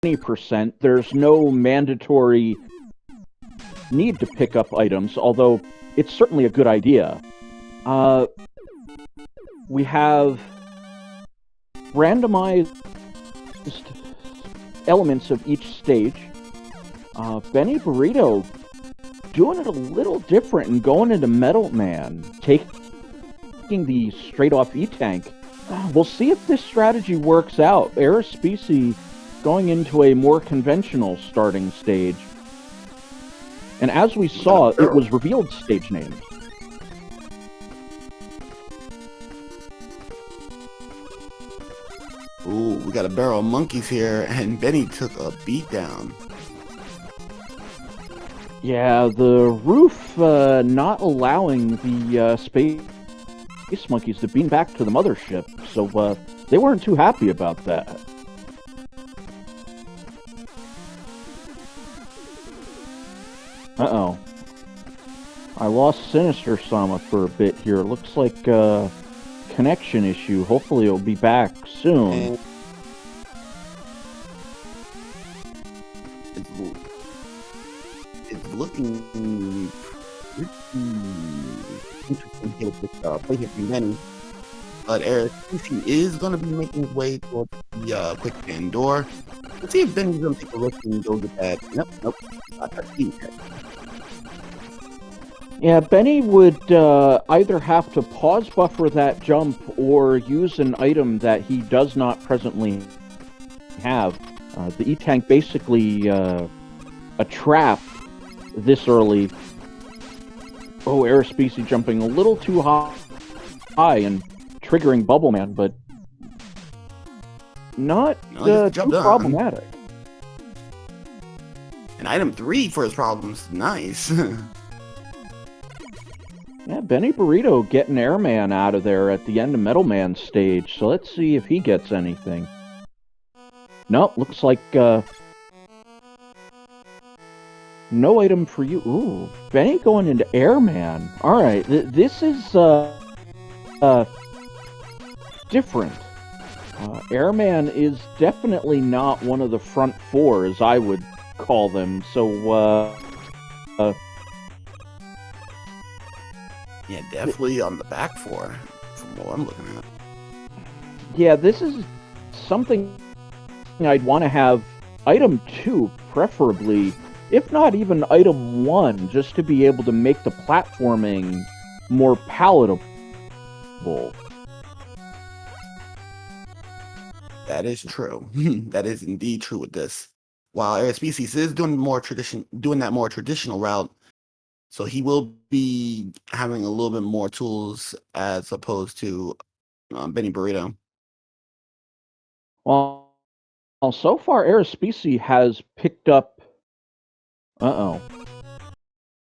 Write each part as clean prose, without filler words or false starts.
20%, there's no mandatory need to pick up items, although it's certainly a good idea. We have randomized elements of each stage. Benny Burrito doing it a little different and going into Metal Man, taking the straight-off E-Tank. We'll see if this strategy works out. Arispici going into a more conventional starting stage. And as we saw, it was revealed stage name. Ooh, we got a barrel of monkeys here, and Benny took a beat down. Yeah, the roof not allowing the space monkeys to beam back to the mothership, so they weren't too happy about that. Uh-oh. I lost Sinister Sama for a bit here. Looks like a connection issue. Hopefully it'll be back soon. It's looking pretty interesting here with play here from Benny. But Arispici is going to be making his way towards the quick fan door. Let's see if Benny's going to take a risk and go get that. Nope. Not touching it. Yeah, Benny would either have to pause buffer that jump or use an item that he does not presently have. The E-Tank basically a trap this early. Oh, Arispici jumping a little too high and triggering Bubble Man, but not too problematic. And item 3 for his problems. Nice. Yeah, Benny Burrito getting Airman out of there at the end of Metal Man stage, so let's see if he gets anything. Nope, looks like no item for you. Ooh, Benny going into Airman. Alright, this is different. Airman is definitely not one of the front four, as I would call them, so yeah, definitely on the back four, from what I'm looking at. Yeah, this is something I'd want to have item 2, preferably, if not even item 1, just to be able to make the platforming more palatable. That is true. That is indeed true with this. While Arispici is doing that more traditional route, so he will be having a little bit more tools as opposed to Benny Burrito. Well, so far Arispici has picked up. Oh,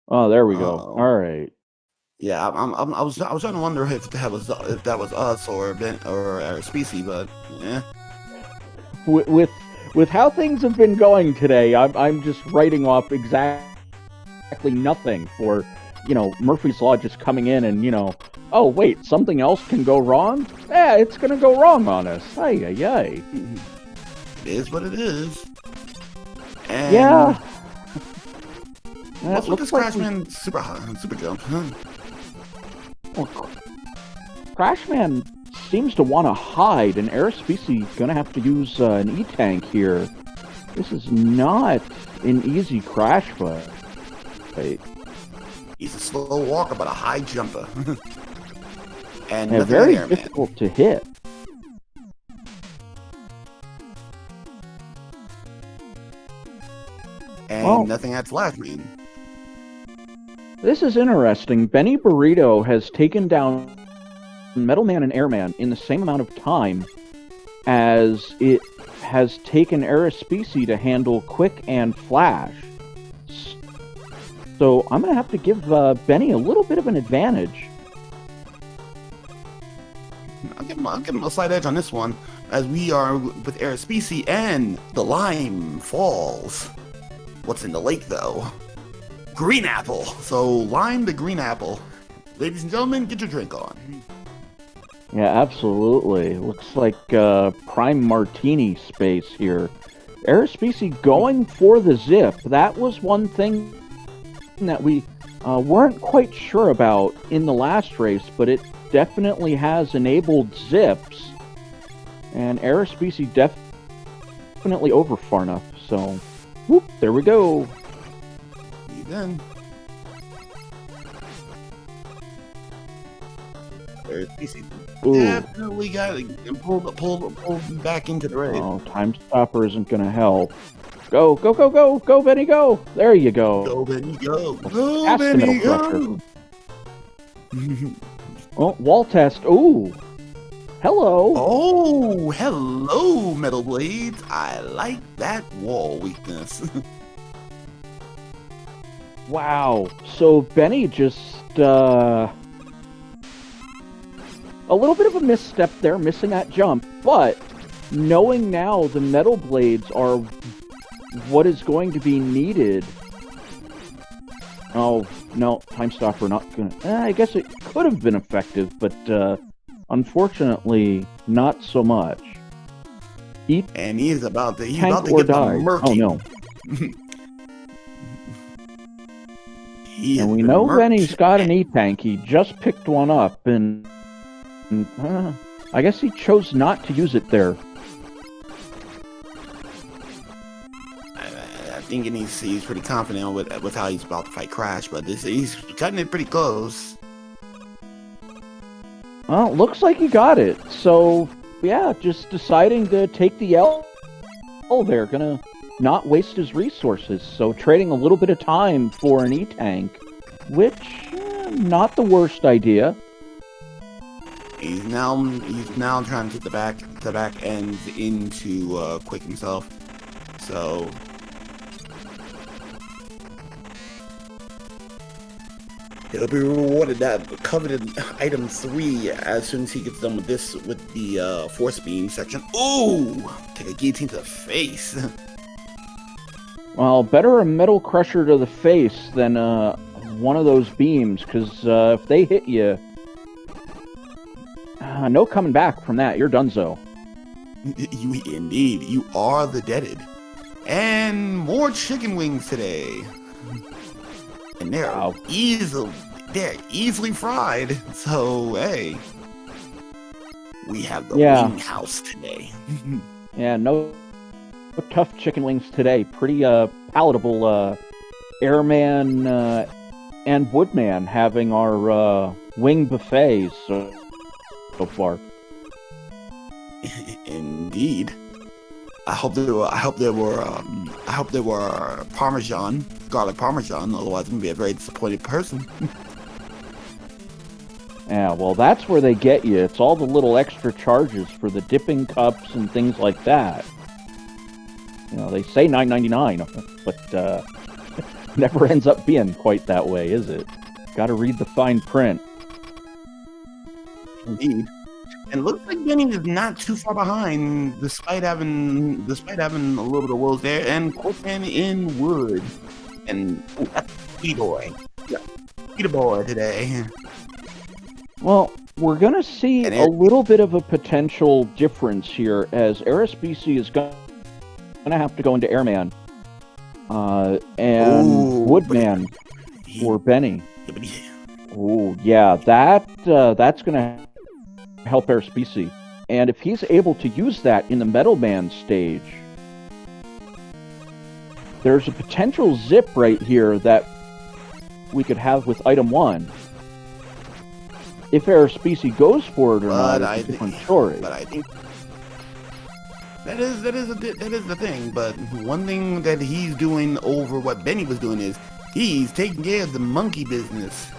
there we go. All right. Yeah, I was trying to wonder if that was us or Arispici, but yeah. With how things have been going today, I'm just writing off exactly nothing for, Murphy's Law just coming in and, oh, wait, something else can go wrong? Yeah, it's going to go wrong on us. Ay. It is what it is. And yeah. What's with this Crashman super jump? Huh? Well, Crashman seems to want to hide, and Arispici is going to have to use an E-Tank here. This is not an easy crash fight. He's a slow walker, but a high jumper. And very difficult to hit. And nothing at Flashman. This is interesting. Benny Burrito has taken down Metal Man and Airman in the same amount of time as it has taken Arispici to handle Quick and Flash. So I'm going to have to give Benny a little bit of an advantage. I'll give him a slight edge on this one, as we are with Arispici and the Lime Falls. What's in the lake, though? Green apple. So, lime the green apple. Ladies and gentlemen, get your drink on. Yeah, absolutely. Looks like prime martini space here. Arispici going for the zip. That was one thing that we weren't quite sure about in the last race, but it definitely has enabled zips. And Arispici definitely over far enough. So, whoop, there we go. See then. Arispici definitely got pulled back into the race. Oh, time stopper isn't going to help. Go, go, go, go, go, Benny, go. There you go. Go, Benny, go. Go, Past the Benny, middle go. Oh, wall test. Ooh. Hello. Oh, hello, Metal Blades. I like that wall weakness. Wow. So Benny just a little bit of a misstep there, missing that jump, but knowing now the Metal Blades are what is going to be needed. Oh, no, time stopper not gonna... I guess it could have been effective, but unfortunately, not so much. And he's about to Tank get or the die. murky. Oh, no. He And we is know murked. Benny's got an E-Tank. He just picked one up, and I guess he chose not to use it there. I think he's pretty confident with how he's about to fight Crash, but he's cutting it pretty close. Well, looks like he got it. So, yeah, just deciding to take the L there. Gonna not waste his resources. So trading a little bit of time for an E-Tank, which, not the worst idea. He's now trying to get the back end into Quick himself. So he'll be rewarded that coveted item 3 as soon as he gets done with the force beam section. Ooh! Take a guillotine to the face. Well, better a metal crusher to the face than one of those beams, because if they hit you, no coming back from that. You're donezo. Indeed, you are the deaded. And more chicken wings today. And they're easily fried. So hey, we have the wing house today. Yeah, no tough chicken wings today. Pretty palatable. Airman and Woodman having our wing buffets so far. Indeed. I hope there were garlic parmesan. Otherwise, I'm gonna be a very disappointed person. Yeah, well, that's where they get you. It's all the little extra charges for the dipping cups and things like that. You know, they say $9.99, but never ends up being quite that way, is it? Gotta read the fine print. Indeed. And it looks like Benny is not too far behind, despite having a little bit of woes there, and Quickman in wood. And that's Speed Boy. Yeah, Speed Boy today. Well, we're gonna see a little bit of a potential difference here, as Arispici is gonna have to go into Airman, and Woodman for Benny. Oh yeah, that's gonna help Arispici. And if he's able to use that in the Metal Man stage, there's a potential zip right here that we could have with item 1. If Arispici goes for it or not, it's a different story. But I think that is the thing. But one thing that he's doing over what Benny was doing is he's taking care of the monkey business.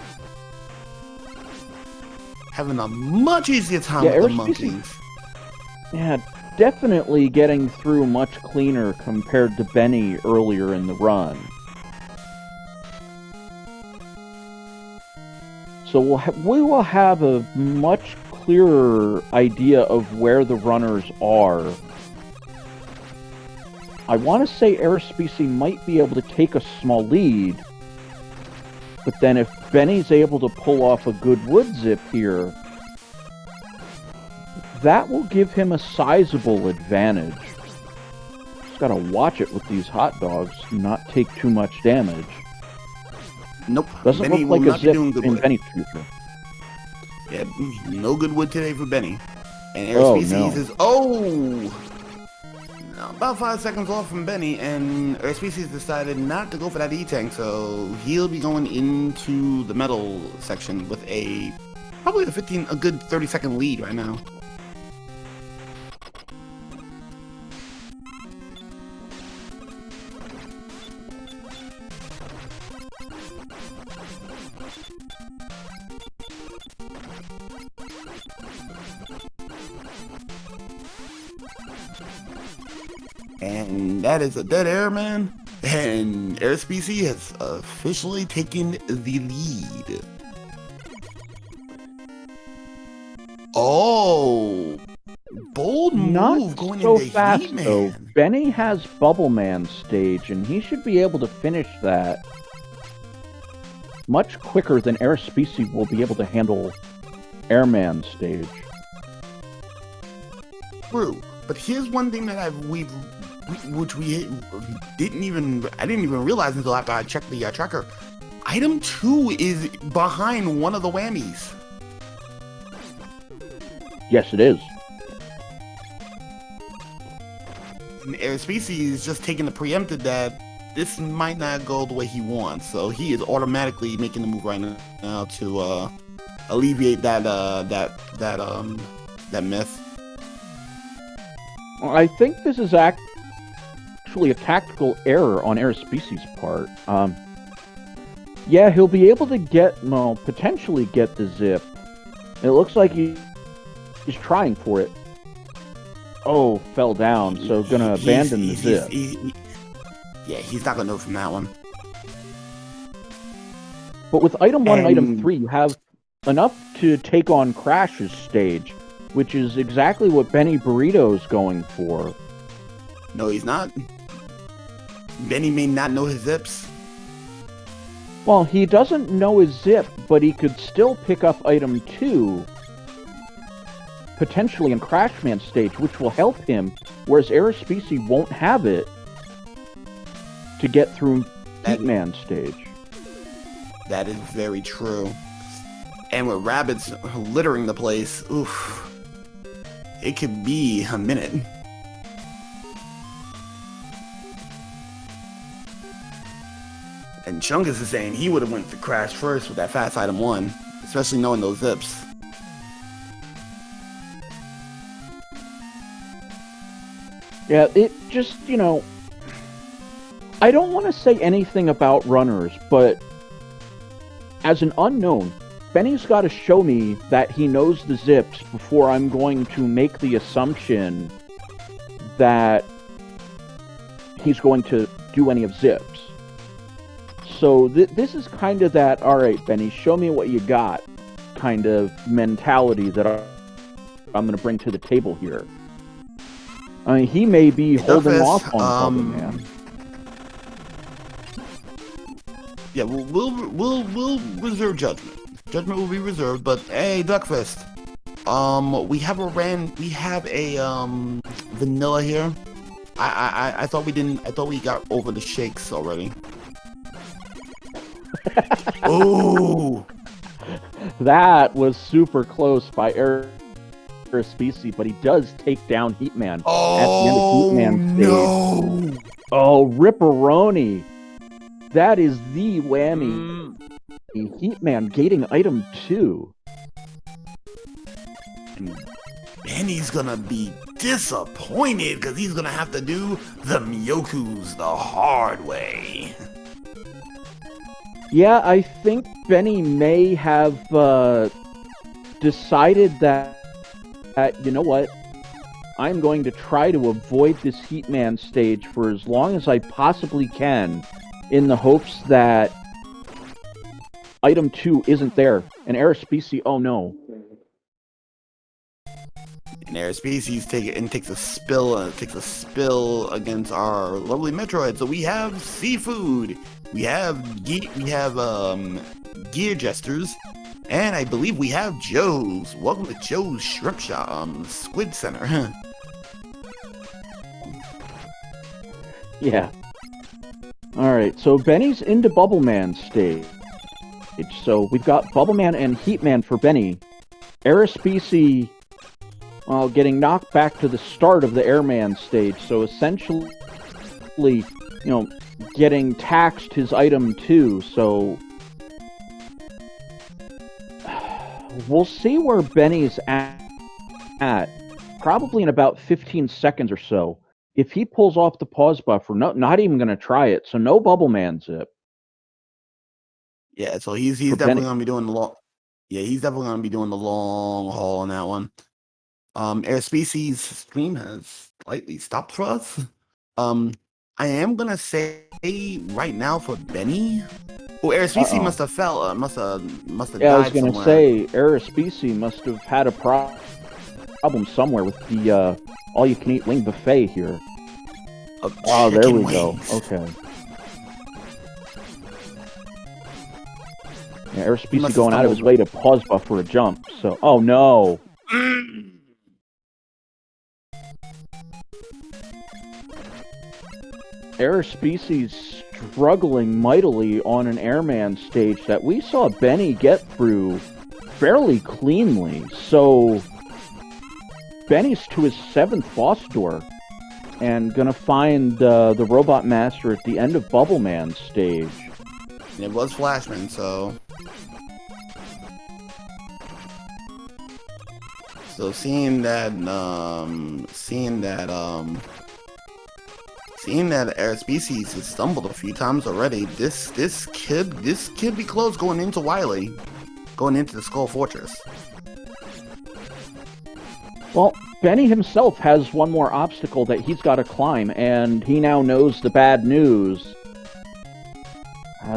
Having a much easier time with the monkeys. Yeah, definitely getting through much cleaner compared to Benny earlier in the run. So we will have a much clearer idea of where the runners are. I want to say Arispici might be able to take a small lead, but then if Benny's able to pull off a good wood zip here, that will give him a sizable advantage. gotta watch it with these hot dogs, not take too much damage. Nope. Doesn't Benny look will like a not be zip doing good in wood. Benny's future. Yeah, no good wood today for Benny. And Oh, Arispici no. is no, about 5 seconds off from Benny, and Arispici decided not to go for that E-tank, so he'll be going into the metal section with probably a good 30-second lead right now. And that is a dead air, man. And Arispici has officially taken the lead. Oh, bold move Not going so into fast, Heat though. Man. Benny has Bubble Man stage, and he should be able to finish that much quicker than Arispici will be able to handle Airman stage. True, but here's one thing that I didn't even realize until after I checked the tracker. Item 2 is behind one of the whammies. Yes, it is. And Arispici is just taking the preempted that this might not go the way he wants, so he is automatically making the move right now to alleviate that myth. I think this is actually a tactical error on Arispici's part. Yeah, he'll be able to potentially get the zip. It looks like he's trying for it. Oh, fell down, so gonna abandon the zip. Yeah, he's not gonna know from that one. But with item 1 and item 3, you have enough to take on Crash's stage, which is exactly what Benny Burrito's going for. No, he's not. Benny may not know his zips. Well, he doesn't know his zip, but he could still pick up item 2, potentially in Crashman's stage, which will help him, whereas Arispici won't have it to get through Heatman's stage. That is very true. And with rabbits littering the place, oof, it could be a minute. And Chungus is saying he would have went to Crash first with that fast item 1, especially knowing those zips. Yeah, it just, I don't want to say anything about runners, but as an unknown, Benny's got to show me that he knows the zips before I'm going to make the assumption that he's going to do any of zips. So this is kind of that, all right, Benny, show me what you got kind of mentality that I'm going to bring to the table here. I mean, he may be holding off on Bubble Man. Yeah, we'll reserve judgment. Judgment will be reserved, but hey, Duckfist. We have a vanilla here. I thought we didn't. I thought we got over the shakes already. Oh, that was super close by Arispici, but he does take down Heatman at the end of Heatman's stage. No! Oh, Ripperoni! That is the whammy. Heatman gating item 2. And Benny's gonna be disappointed because he's gonna have to do the Miyokus the hard way. Yeah, I think Benny may have decided that, you know what, I'm going to try to avoid this Heatman stage for as long as I possibly can, in the hopes that item 2 isn't there. And Arispici, oh no. And Arispici takes a spill against our lovely Metroid. So we have seafood, we have gear jesters, and I believe we have Joe's. Welcome to Joe's Shrimp Shop, Squid Center. Yeah. Alright, so Benny's into Bubble Man stage. So we've got Bubble Man and Heat Man for Benny. Arispici, well, getting knocked back to the start of the Airman stage. So essentially, you know, getting taxed his item 2. So we'll see where Benny's at. Probably in about 15 seconds or so. If he pulls off the pause buffer, not even going to try it. So no Bubble Man zip. Yeah, so he's definitely going to be doing the long. Yeah, he's definitely going to be doing the long haul on that one. Arispici's stream has slightly stopped for us. I am going to say right now for Benny. Well, Arispici must have fell. Must have died. Yeah, I was going to somewhere. say Arispici must have had a problem somewhere with the all-you-can-eat wing buffet here. Oh, there we go. Okay. Yeah, Arispici going out of his way to pause buffer a jump. So, oh no. Arispici's struggling mightily on an Airman stage that we saw Benny get through fairly cleanly. So Benny's to his 7th boss door and gonna find the Robot Master at the end of Bubble Man stage. And it was Flashman, so seeing that Arispici has stumbled a few times already, this could be close going into Wily, going into the Skull Fortress. Well, Benny himself has one more obstacle that he's got to climb, and he now knows the bad news.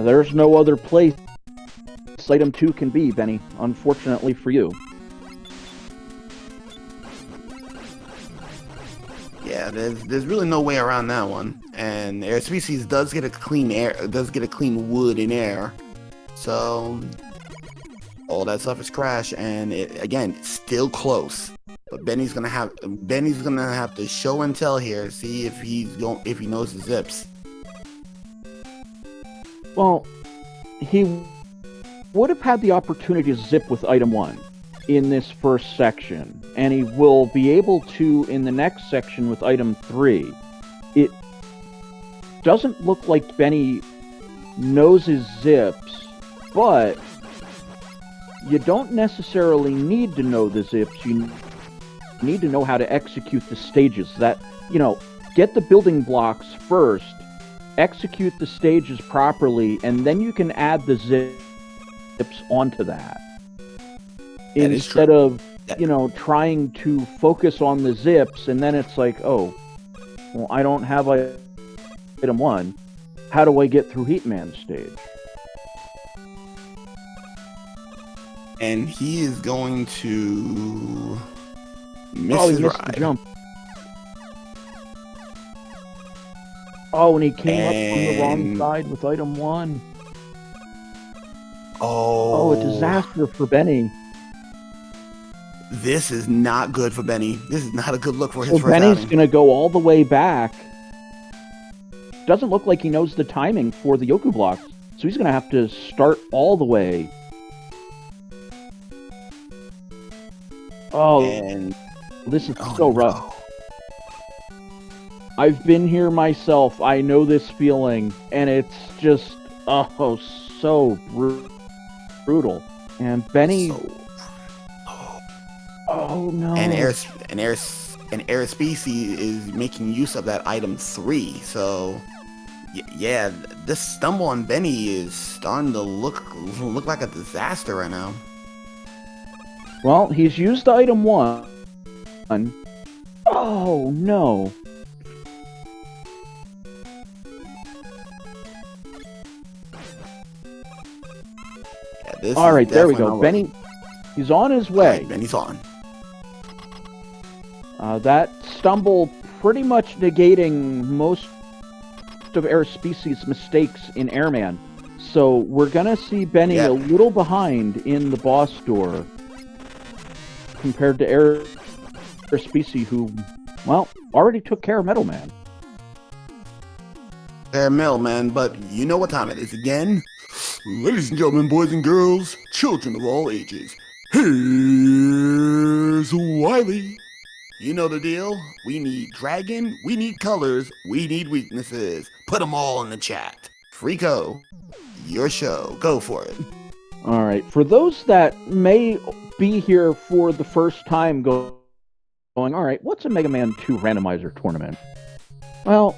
There's no other place item 2 can be, Benny, unfortunately for you. Yeah, there's really no way around that one. And Arispici does get a clean wood in air. So all that stuff is crash, and it's still close. But Benny's gonna have to show and tell here, see if he knows the zips. Well, he would have had the opportunity to zip with item 1 in this first section, and he will be able to in the next section with item 3. It doesn't look like Benny knows his zips, but you don't necessarily need to know the zips. You need to know how to execute the stages. That, get the building blocks first, execute the stages properly, and then you can add the zips onto that. Instead of, trying to focus on the zips, and then it's like, oh, well, I don't have item 1. How do I get through Heatman stage? And he is going to miss he his missed ride. the jump. Oh, and he came up from the wrong side with item 1. Oh, a disaster for Benny. This is not good for Benny. This is not a good look for his first Benny's outing. going to go all the way back. Doesn't look like he knows the timing for the Yoku blocks, so he's going to have to start all the way. Oh, and this is so rough. No. I've been here myself. I know this feeling, and it's just, so brutal. And Benny... Oh no! And Arispici is making use of that item 3. So, yeah, this stumble on Benny is starting to look like a disaster right now. Well, he's used item 1. Oh no! Yeah, all right, there we go. Benny, he's on his way. Right, Benny's on. That stumble pretty much negating most of Arispici's mistakes in Airman. So we're going to see Benny a little behind in the boss door compared to Arispici, who, well, already took care of Metal Man. fair mailman, but you know what time it is again? Ladies and gentlemen, boys and girls, children of all ages, here's Wiley. You know the deal. We need dragon, we need colors, we need weaknesses. Put them all in the chat. Frico, your show. Go for it. All right. For those that may be here for the first time going, all right, what's a Mega Man 2 randomizer tournament? Well,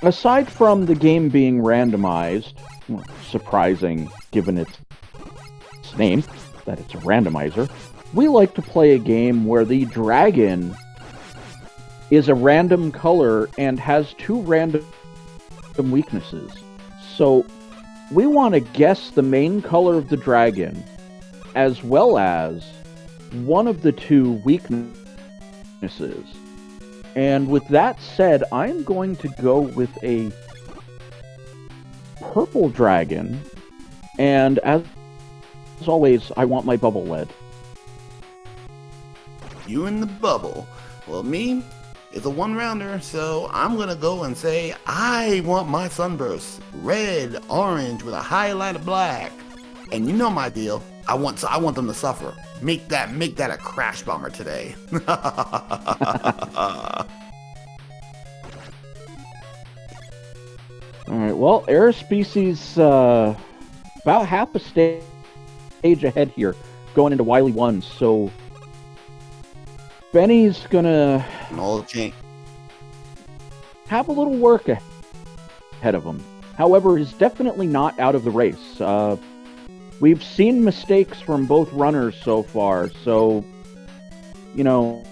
aside from the game being randomized, surprising given its name, that it's a randomizer, we like to play a game where the dragon is a random color and has 2 random weaknesses. So we want to guess the main color of the dragon, as well as one of the 2 weaknesses. And with that said, I'm going to go with a purple dragon, and as always, I want my bubble lead. You in the bubble. Well, me, it's a 1-rounder, so I'm gonna go and say I want my sunburst red, orange with a highlight of black. And you know my deal. I want them to suffer. Make that a crash bomber today. Alright, well, Arispici's about half a stage ahead here, going into Wily 1, so Benny's gonna have a little work ahead of him. However, he's definitely not out of the race. We've seen mistakes from both runners so far, so, you know,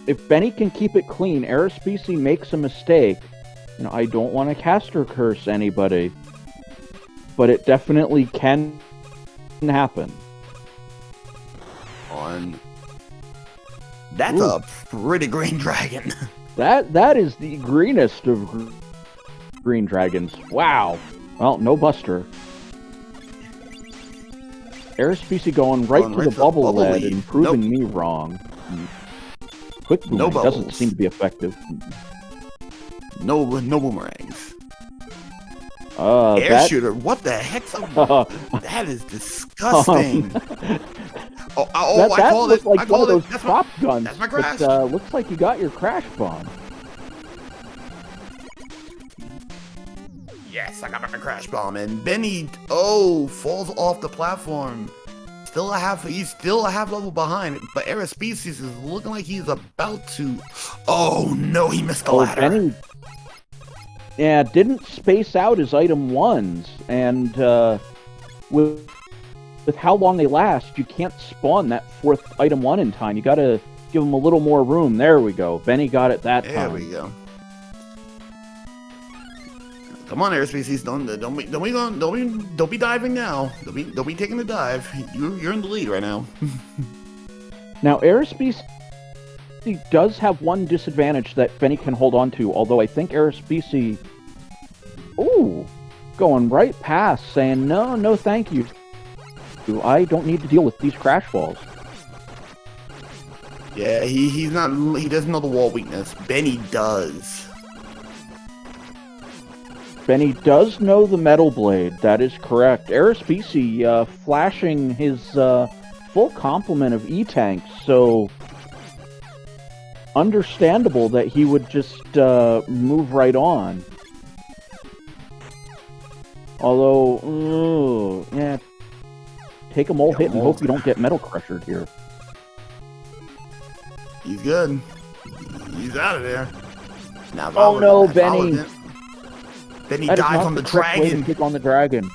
if Benny can keep it clean, Arispici makes a mistake, you know, I don't want to caster curse anybody, but it definitely can happen. That's a pretty green dragon. That is the greenest of green dragons. Wow. Well, no buster. Arispici going right to the bubble lead and proving me wrong. Quick boomerang doesn't seem to be effective. No boomerangs. That... shooter, what the heck's up? That is disgusting. I call it. Like I call one of it. those prop guns. That's my crash. Looks like you got your crash bomb. Yes, I got my crash bomb, and Benny falls off the platform. He's still a half level behind, but Arispici is looking like he's about to. Oh no, he missed the ladder. Benny, yeah, didn't space out his item 1s, and with how long they last, you can't spawn that 4th item 1 in time. You gotta give him a little more room. There we go. Benny got it that time. There we go. Come on, Arispici, don't be diving now. Don't be taking a dive. You're in the lead right now. Now, Arispici does have one disadvantage that Benny can hold on to, although I think Arispici, going right past, saying no, thank you. I don't need to deal with these crash balls. Yeah, he doesn't know the wall weakness. Benny does. Benny does know the Metal Blade, that is correct. Arispici flashing his full complement of E-Tanks, so understandable that he would just move right on. Although, yeah, take a mole hit and hope you don't get Metal Crushered here. He's good. He's out of there. Now, oh no, Benny! Then he dies on the dragon. Kick on the dragon.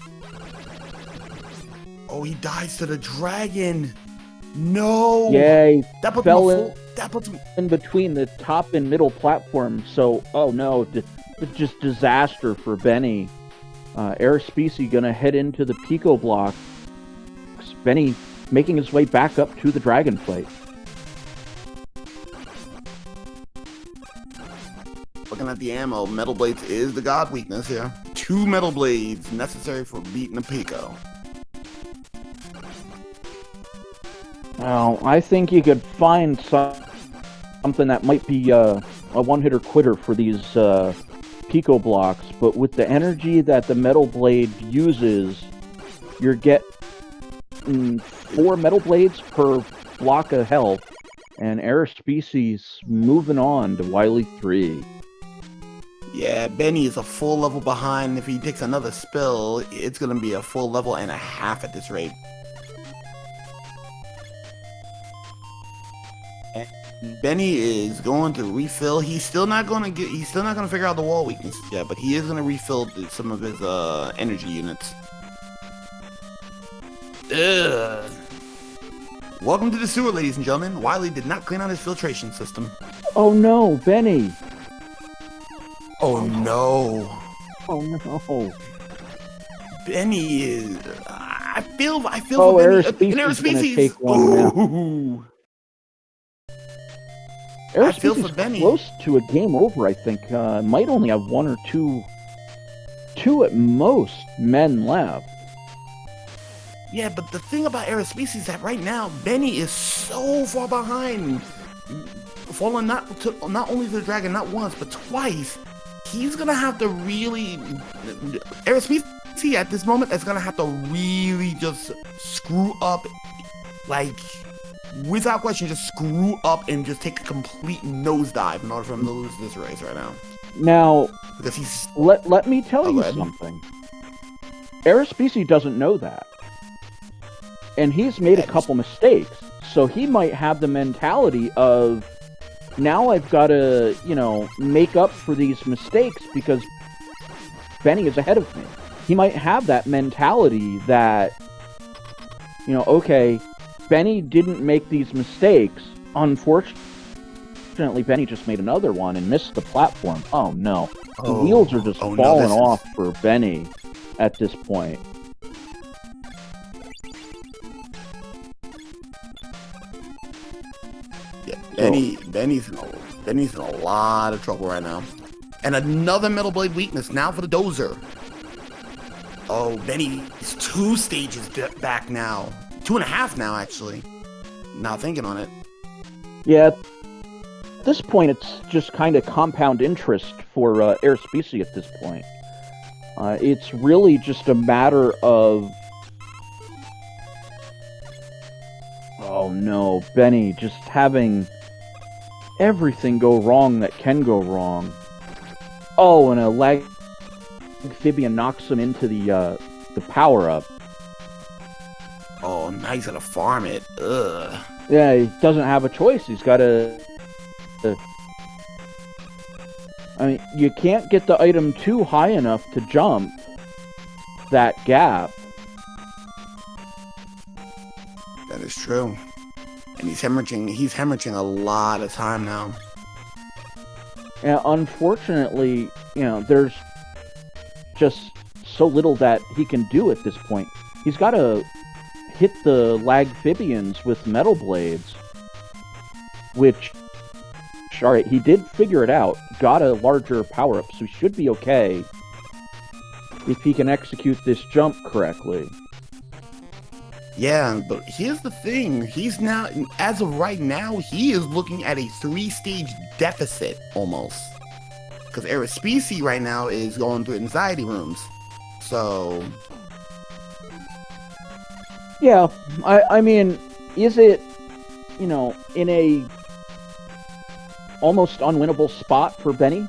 Oh, he dies to the dragon. No. Yay. That puts him in between the top and middle platform. So, oh no, just disaster for Benny. Arispici gonna head into the Pico blocks. Benny making his way back up to the dragon plate. Looking at the ammo, Metal Blades is the god weakness here. 2 Metal Blades necessary for beating a Pico. Well, I think you could find something that might be a one-hitter quitter for these pico blocks, but with the energy that the metal blade uses, you're getting 4 metal blades per block of health, and Arispici moving on to Wily 3. Yeah, Benny is a full level behind. If he takes another spill, it's going to be a full level and a half at this rate. And Benny is going to refill. He's still not going to figure out the wall weakness yet, but he is going to refill some of his energy units. Ugh. Welcome to the sewer, ladies and gentlemen. Wily did not clean out his filtration system. Oh no, Benny! Oh no! Oh no! Benny is. I feel. Oh, for Benny. Arispici's gonna take one now. I feel for Arispici's Benny. close to a game over, I think. Might only have 1 or 2 at most men left. Yeah, but the thing about Arispici is that right now, Benny is so far behind. Falling not only to the dragon, not once, but twice. He's gonna have to really... Arispici at this moment is gonna have to really just screw up, like, without question, just screw up and just take a complete nosedive in order for him to lose this race right now. Now, because he's... Let me tell you something. Arispici doesn't know that. And he's made a couple mistakes, so he might have the mentality of, now I've got to, make up for these mistakes because Benny is ahead of me. He might have that mentality that, okay, Benny didn't make these mistakes. Unfortunately, Benny just made another one and missed the platform. Oh no. The wheels are just falling off for Benny at this point. Benny's in a lot of trouble right now. And another metal blade weakness now for the dozer. Oh, Benny's 2 stages back now. 2.5 now, actually. Not thinking on it. Yeah, at this point, it's just kind of compound interest for Arispici at this point. It's really just a matter of... Oh no, Benny just having everything go wrong that can go wrong. Oh, and a lag amphibian knocks him into the power-up. Oh, now he's gonna farm it. Ugh. Yeah, he doesn't have a choice. He's gotta... I mean, you can't get the item too high enough to jump that gap. That is true. And he's hemorrhaging a lot of time now. And unfortunately, there's just so little that he can do at this point. He's got to hit the Lagphibians with metal blades, which, alright, he did figure it out, got a larger power-up, so he should be okay if he can execute this jump correctly. Yeah, but here's the thing. He's now, as of right now, he is looking at a 3-stage deficit, almost. Because Arispici right now is going through anxiety rooms. So... Yeah, I mean, is it, in a almost unwinnable spot for Benny?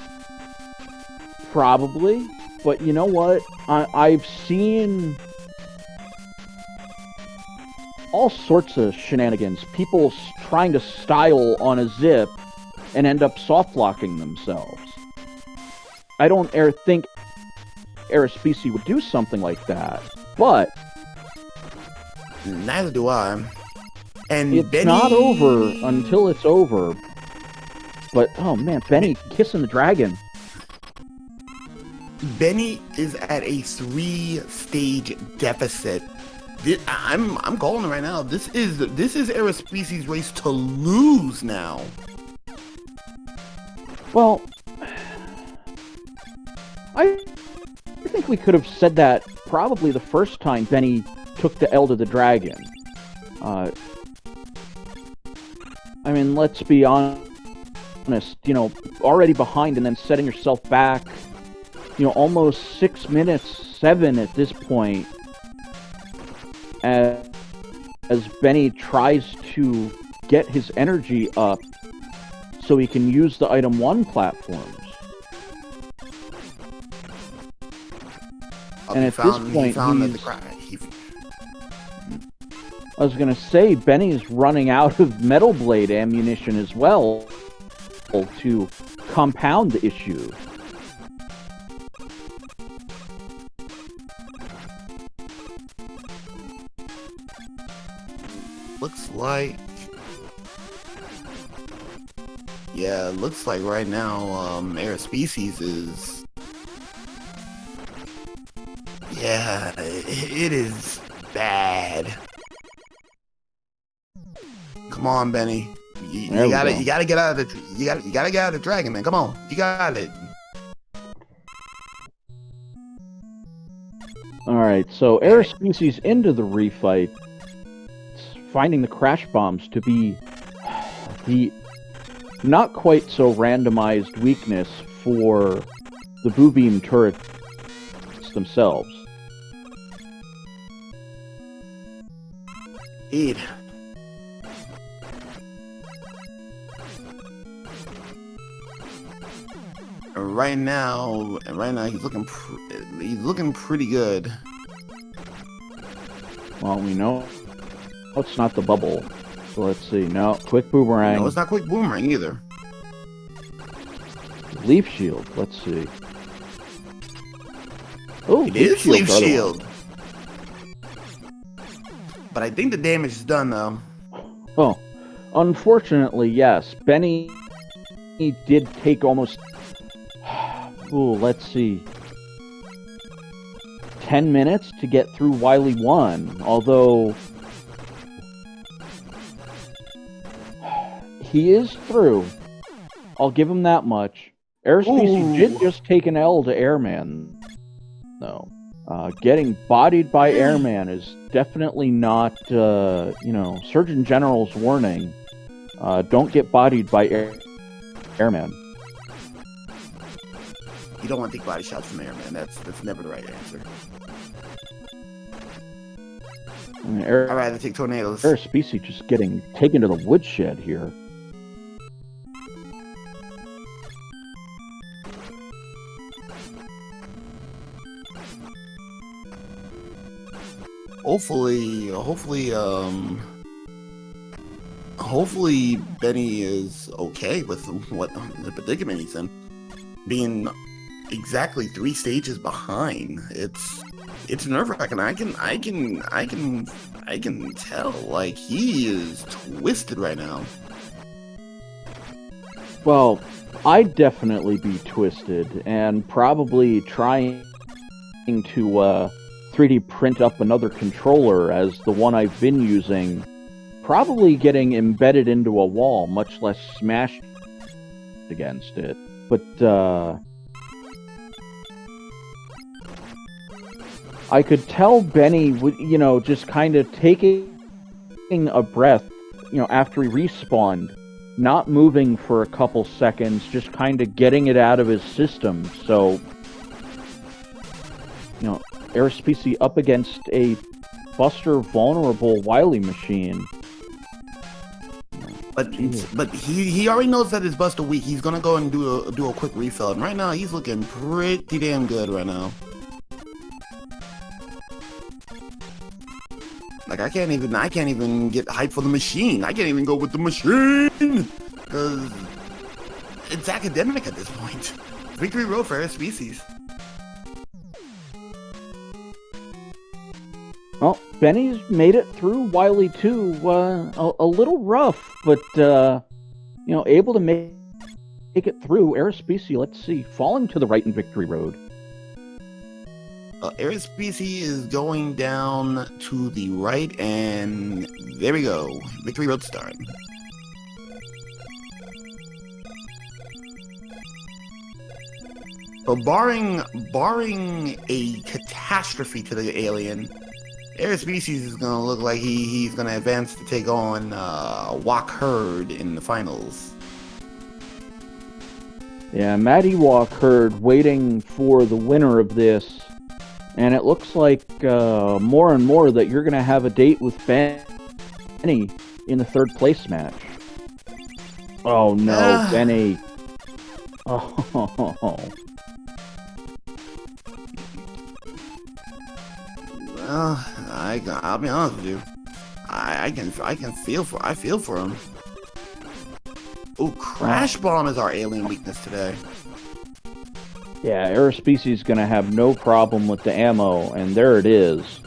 Probably. But you know what? I've seen all sorts of shenanigans. People trying to style on a zip and end up soft-locking themselves. I don't think Arispici would do something like that, but... Neither do I. And it's Benny... not over until it's over. But, oh man, Benny kissing the dragon. Benny is at a 3-stage deficit. I'm calling it right now. This is Arispici's race to lose now. Well, I think we could have said that probably the first time Benny took the L to the dragon. I mean, let's be honest, already behind and then setting yourself back almost 6 minutes, 7 at this point, as Benny tries to get his energy up so he can use the item 1 platforms. And at this point, I was going to say, Benny's running out of Metal Blade ammunition as well to compound the issue. Looks like... Yeah, looks like right now, Arispici is... Yeah, it is bad. Come on, Benny. You gotta get out of the you gotta get out of the dragon, man. Come on, you got it. All right, so Arispici's into the refight, finding the crash bombs to be the not quite so randomized weakness for the Boo Beam turrets themselves. Indeed. Right now he's looking pretty good. Well, we know it's not the bubble. So let's see. No, quick boomerang. No, it's not quick boomerang either. Leaf shield. Let's see. Oh, it is leaf shield. But I think the damage is done though. Oh, unfortunately, yes. Benny did take almost... Ooh, let's see. 10 minutes to get through Wily 1, although he is through. I'll give him that much. Arispici did just take an L to Airman, though. Getting bodied by Airman is definitely not, Surgeon General's warning. Don't get bodied by Airman. You don't want to take body shots from Airman. That's never the right answer. I'd rather take tornadoes. Arispici just getting taken to the woodshed here. Hopefully Benny is okay with what the predicament he's in. Being exactly 3 stages behind, it's nerve-wracking. I can tell, like, he is twisted right now. Well, I'd definitely be twisted and probably trying to 3D print up another controller as the one I've been using, probably getting embedded into a wall, much less smashed against it. But, I could tell Benny would, just kind of taking a breath, after he respawned, not moving for a couple seconds, just kind of getting it out of his system. So, Arispici up against a Buster vulnerable Wily machine. But he already knows that his Buster weak. He's gonna go and do a quick refill. And right now he's looking pretty damn good right now. Like I can't even get hyped for the machine. I can't even go with the machine because it's academic at this point. Victory road for Arispici. Well, Benny's made it through Wily 2, a little rough, but, able to make it through. Arispici, let's see, falling to the right in Victory Road. Arispici is going down to the right, and there we go. Victory Road start. So barring a catastrophe to the alien, Arispici is going to look like he's going to advance to take on Walk Herd in the finals. Yeah, Maddie Walk heard waiting for the winner of this, and it looks like more and more that you're going to have a date with Benny in the third place match. Oh no, Benny. Oh. Well, I'll be honest with you. I feel for him. Oh, Crash Bomb is our alien weakness today. Yeah, Arispici is going to have no problem with the ammo, and there it is.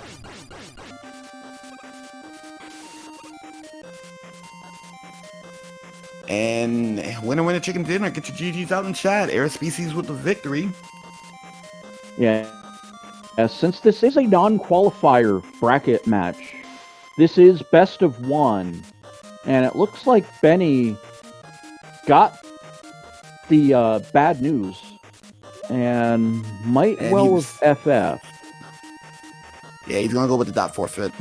And winner chicken dinner. Get your GGs out in chat. Arispici with the victory. Yeah. Since this is a non-qualifier bracket match, this is best of one, and it looks like Benny got the bad news and might have FF. Yeah, he's gonna go with the dot forfeit.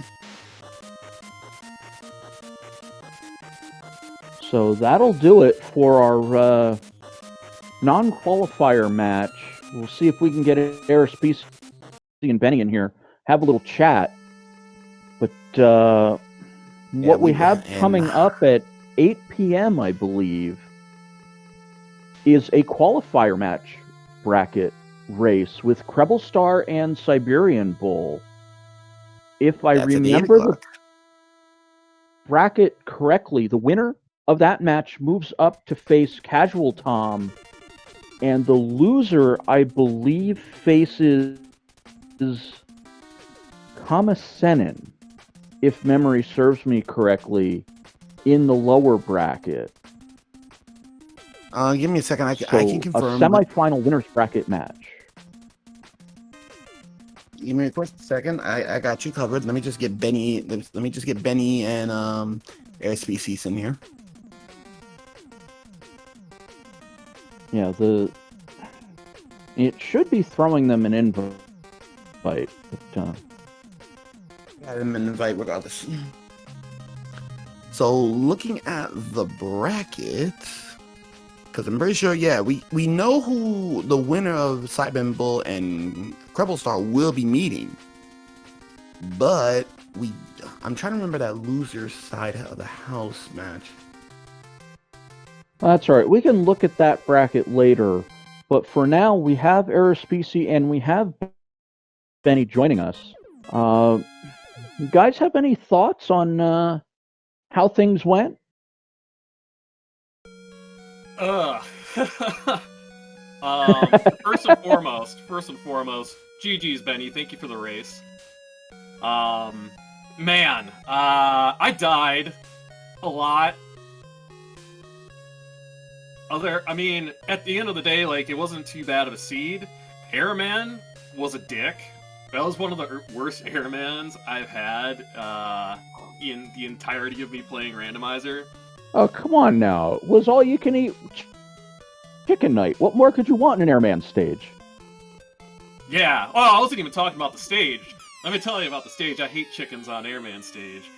So that'll do it for our non-qualifier match. We'll see if we can get Arispici and Benny in here, have a little chat. But what we have coming up at 8 p.m., I believe, is a qualifier match bracket race with Krebel Star and Siberian Bull. If I remember the bracket correctly, the winner of that match moves up to face Casual Tom, and the loser, I believe, faces Kamasenin, if memory serves me correctly, in the lower bracket. Give me a second. I can confirm. A semifinal winners bracket match. Give me a quick second. I got you covered. Let me just get Benny. Let me just get Benny and Arispici in here. Yeah, it should be throwing them an invite. But, got them an invite regardless. So looking at the bracket, because I'm pretty sure, yeah, we know who the winner of Siberian Bull and Krebel Star will be meeting, but I'm trying to remember that loser side of the house match. That's all right. We can look at that bracket later. But for now, we have Arispici and we have Benny joining us. You guys have any thoughts on how things went? First and foremost, GG's, Benny. Thank you for the race. Man, I died a lot. I mean, at the end of the day, like, it wasn't too bad of a seed. Airman was a dick. That was one of the worst Airmans I've had in the entirety of me playing Randomizer. Oh, come on now. It was all you can eat chicken night. What more could you want in an Airman stage? Yeah. Oh, I wasn't even talking about the stage. Let me tell you about the stage. I hate chickens on Airman stage.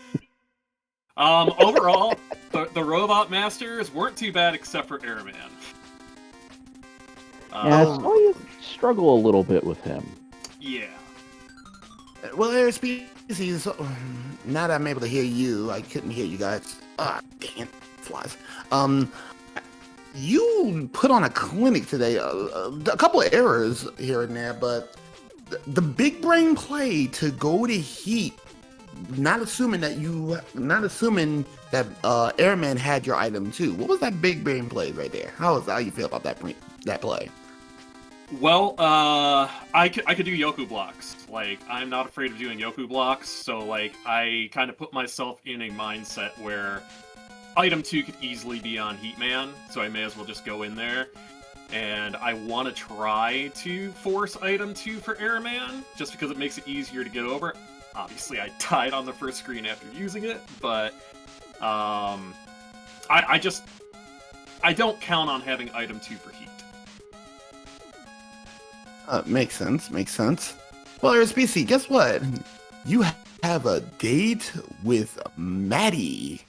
Overall, the Robot Masters weren't too bad except for Airman. Yeah, I saw you struggle a little bit with him. Yeah. Well, Arispici, now that I'm able to hear you, I couldn't hear you guys. Ah, dang it, flies. You put on a clinic today. A couple of errors here and there, but the big brain play to go to heat. Not assuming that Airman had your item too. What was that big brain play right there? How you feel about that play? Well, I could do Yoku blocks. Like, I'm not afraid of doing Yoku blocks, so like I kind of put myself in a mindset where item 2 could easily be on Heatman, so I may as well just go in there. And I want to try to force item 2 for Airman, just because it makes it easier to get over. Obviously, I died on the first screen after using it, but I don't count on having item 2 for heat. Makes sense. Well, Arispici, guess what? You have a date with Maddie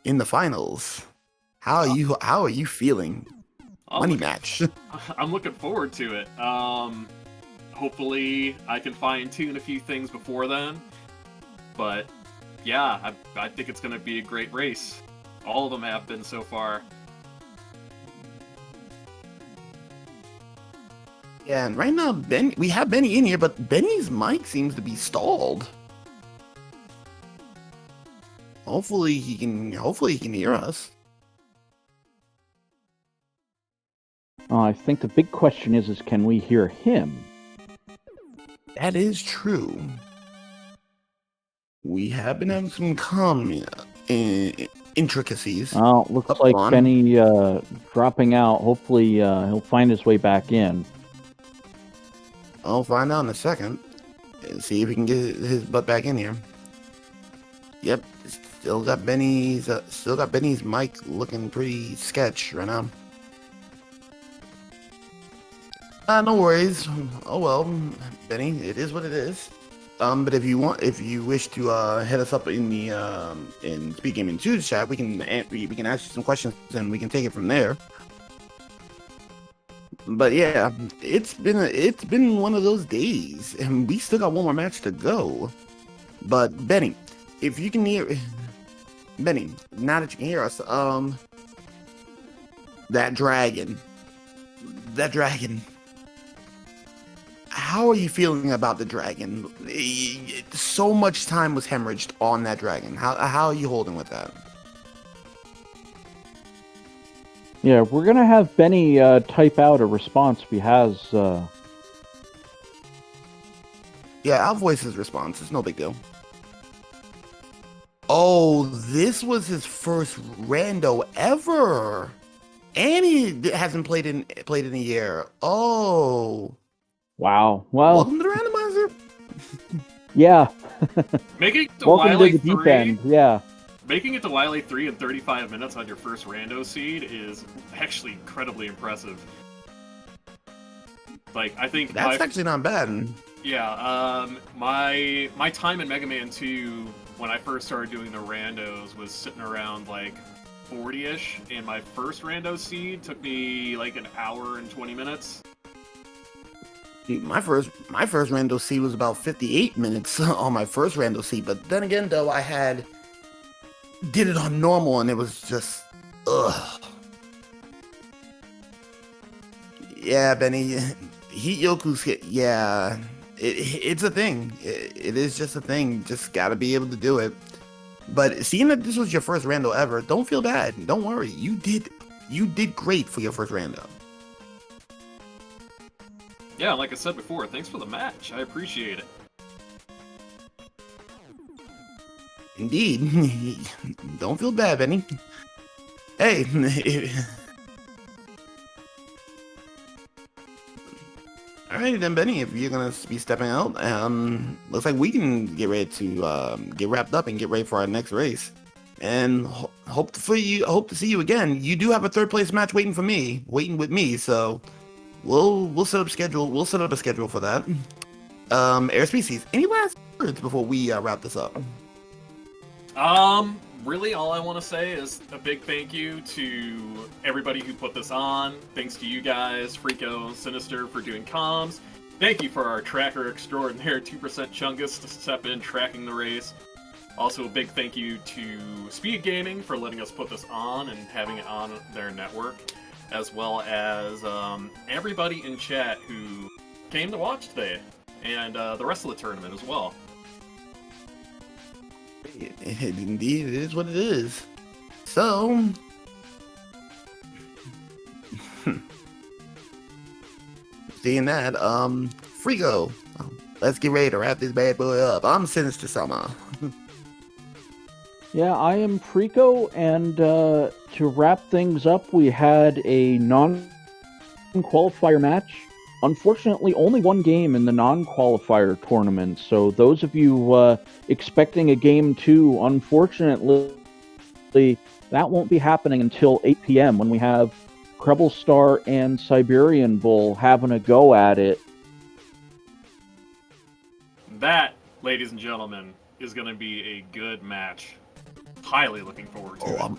in the finals. How are you feeling? money match. I'm looking forward to it. Hopefully I can fine-tune a few things before then. But yeah, I think it's going to be a great race. All of them have been so far. Yeah, and right now we have Benny in here, but Benny's mic seems to be stalled. Hopefully he can hear us. I think the big question is can we hear him? That is true. We have been having some intricacies. Well, looks like Benny dropping out. Hopefully he'll find his way back in. I'll find out in a second. And see if we can get his butt back in here. Yep, still got Benny's mic looking pretty sketch right now. No worries. Oh well, Benny, it is what it is. But if you wish to hit us up in the in SpeedGaming 2's chat, we can ask you some questions and we can take it from there. But yeah, it's been one of those days, and we still got one more match to go. But Benny, if you can hear Benny, now that you can hear us, that dragon. How are you feeling about the dragon? So much time was hemorrhaged on that dragon. How are you holding with that? Yeah, we're gonna have Benny type out a response if he has. Yeah, I'll voice his response. It's no big deal. Oh, this was his first rando ever, and he hasn't played in a year. Oh, wow. Well, welcome to the randomizer. Yeah. Making it to Welcome Wily to the deep 3, end. Yeah. Making it to Wily 3 in 35 minutes on your first rando seed is actually incredibly impressive. Like, I think That's actually not bad. Yeah, my time in Mega Man 2 when I first started doing the randos was sitting around like 40-ish, and my first rando seed took me like an hour and 20 minutes. Dude, my first rando seed was about 58 minutes on my first rando seed, but then again though, I did it on normal and it was just ugh. Yeah, Benny, Heat Yoku's yeah. It's a thing. It is just a thing. Just gotta be able to do it. But seeing that this was your first rando ever, don't feel bad. Don't worry. You did great for your first rando. Yeah, like I said before, thanks for the match. I appreciate it. Indeed. Don't feel bad, Benny. Hey. Alrighty then, Benny, if you're gonna be stepping out, looks like we can get ready to get wrapped up and get ready for our next race. And hope to see you again. You do have a third place match waiting with me, so we'll set up a schedule for that. Arispici, any last words before we wrap this up? Really all I want to say is a big thank you to everybody who put this on. Thanks to you guys, Freako, Sinister for doing comms. Thank you for our tracker extraordinaire 2% Chungus to step in tracking the race. Also a big thank you to SpeedGaming for letting us put this on and having it on their network, as well as everybody in chat who came to watch today, and the rest of the tournament as well. Indeed, it is what it is. So, seeing that, Freako, let's get ready to wrap this bad boy up. I'm Sinister Summer. Yeah, I am Freako, and to wrap things up, we had a non-qualifier match. Unfortunately, only one game in the non-qualifier tournament, so those of you expecting a game 2, unfortunately, that won't be happening until 8 p.m. when we have Krebel Star and Siberian Bull having a go at it. That, ladies and gentlemen, is going to be a good match. Highly looking forward to it.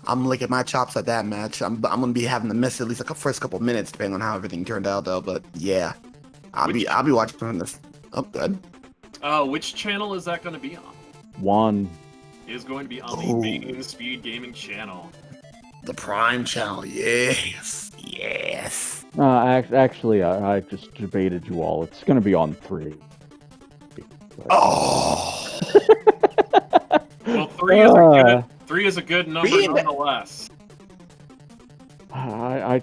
I'm licking my chops at that match. I'm gonna be having to miss at least like the first couple minutes, depending on how everything turned out, though. But yeah, I'll be watching this. Oh, good. Which channel is that going to be on? One. It is going to be on the main Speed Gaming channel. The Prime channel, yes. Actually, I just debated you all. It's going to be on 3. Oh. Well, 3 is a good number nonetheless. I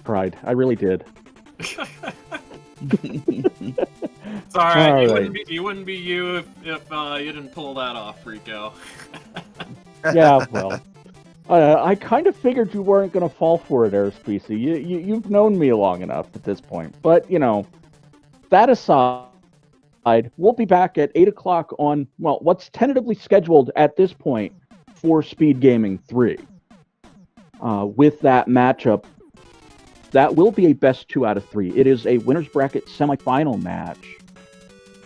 tried. I really did. It's alright. You wouldn't be you if you didn't pull that off, Rico. Yeah, well. I kind of figured you weren't going to fall for it, Arispici. You've known me long enough at this point. But, you know, that aside, we'll be back at 8 o'clock on, well, what's tentatively scheduled at this point for Speed Gaming 3. With that matchup, that will be a best 2 out of 3. It is a winner's bracket semifinal match.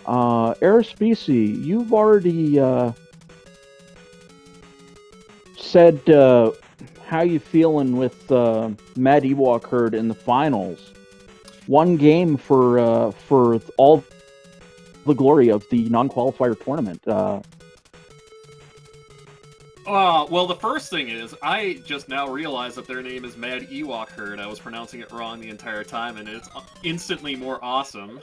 Arispici, you've already said how you feeling with Mad Ewok Herd in the finals. One game for all the glory of the non-qualifier tournament. Well, the first thing is, I just now realized that their name is Mad Ewok Herd. I was pronouncing it wrong the entire time, and it's instantly more awesome.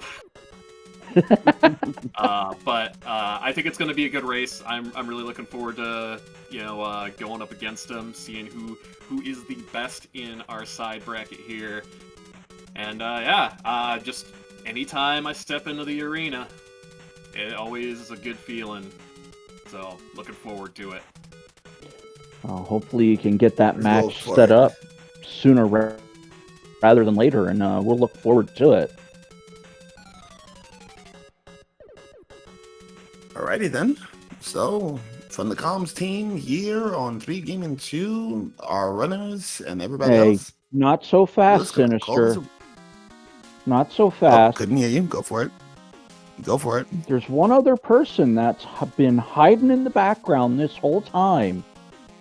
But I think it's going to be a good race. I'm really looking forward to going up against them, seeing who is the best in our side bracket here. And just anytime I step into the arena, it always is a good feeling. So looking forward to it. Hopefully you can get that match set up sooner rather than later, and we'll look forward to it. Alrighty then. So, from the comms team here on 3 Gaming 2, our runners and everybody else. Not so fast, Sinister. Not so fast. Oh, couldn't hear you. Go for it. Go for it. There's one other person that's been hiding in the background this whole time,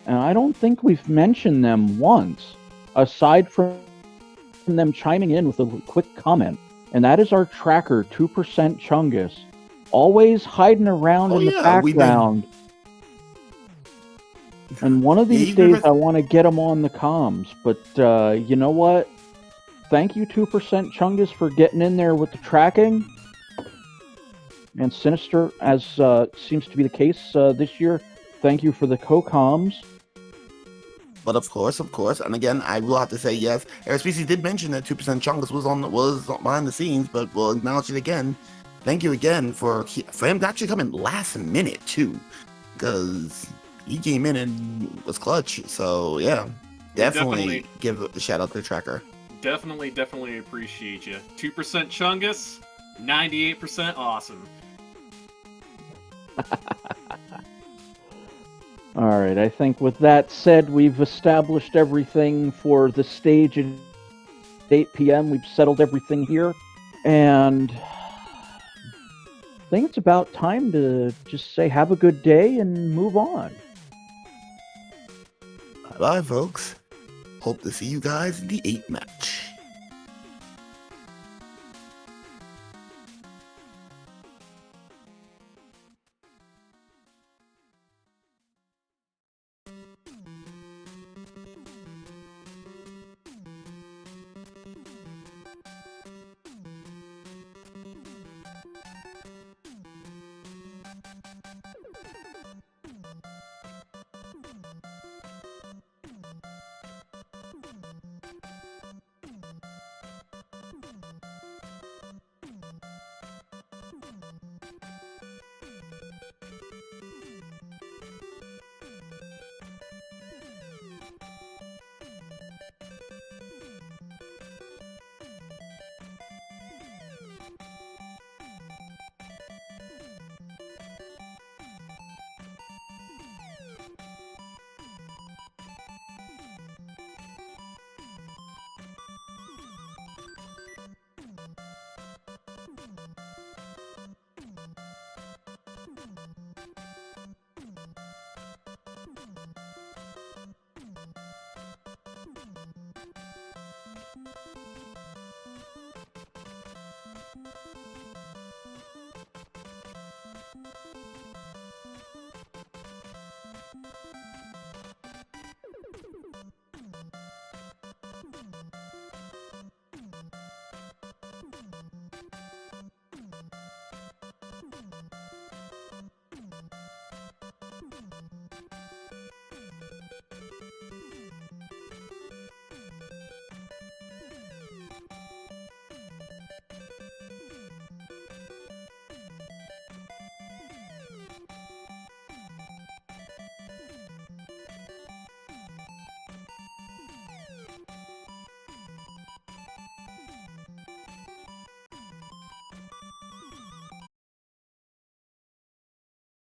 and I don't think we've mentioned them once, aside from them chiming in with a quick comment, and that is our tracker, 2% Chungus. Always hiding around in the background. And one of these days I want to get him on the comms, but you know what? Thank you, 2% Chungus, for getting in there with the tracking. And Sinister, as seems to be the case this year, thank you for the co-comms. But of course, and again, I will have to say yes. Arispici did mention that 2% Chungus was behind the scenes, but we'll acknowledge it again. Thank you again for him actually coming last minute too, because he came in and was clutch. So yeah, definitely give a shout out to the tracker. Definitely appreciate you. 2% Chungus, 98% awesome. All right, I think with that said, we've established everything for the stage at 8 p.m. We've settled everything here, and I think it's about time to just say have a good day and move on. Bye, folks. Hope to see you guys in the 8 match.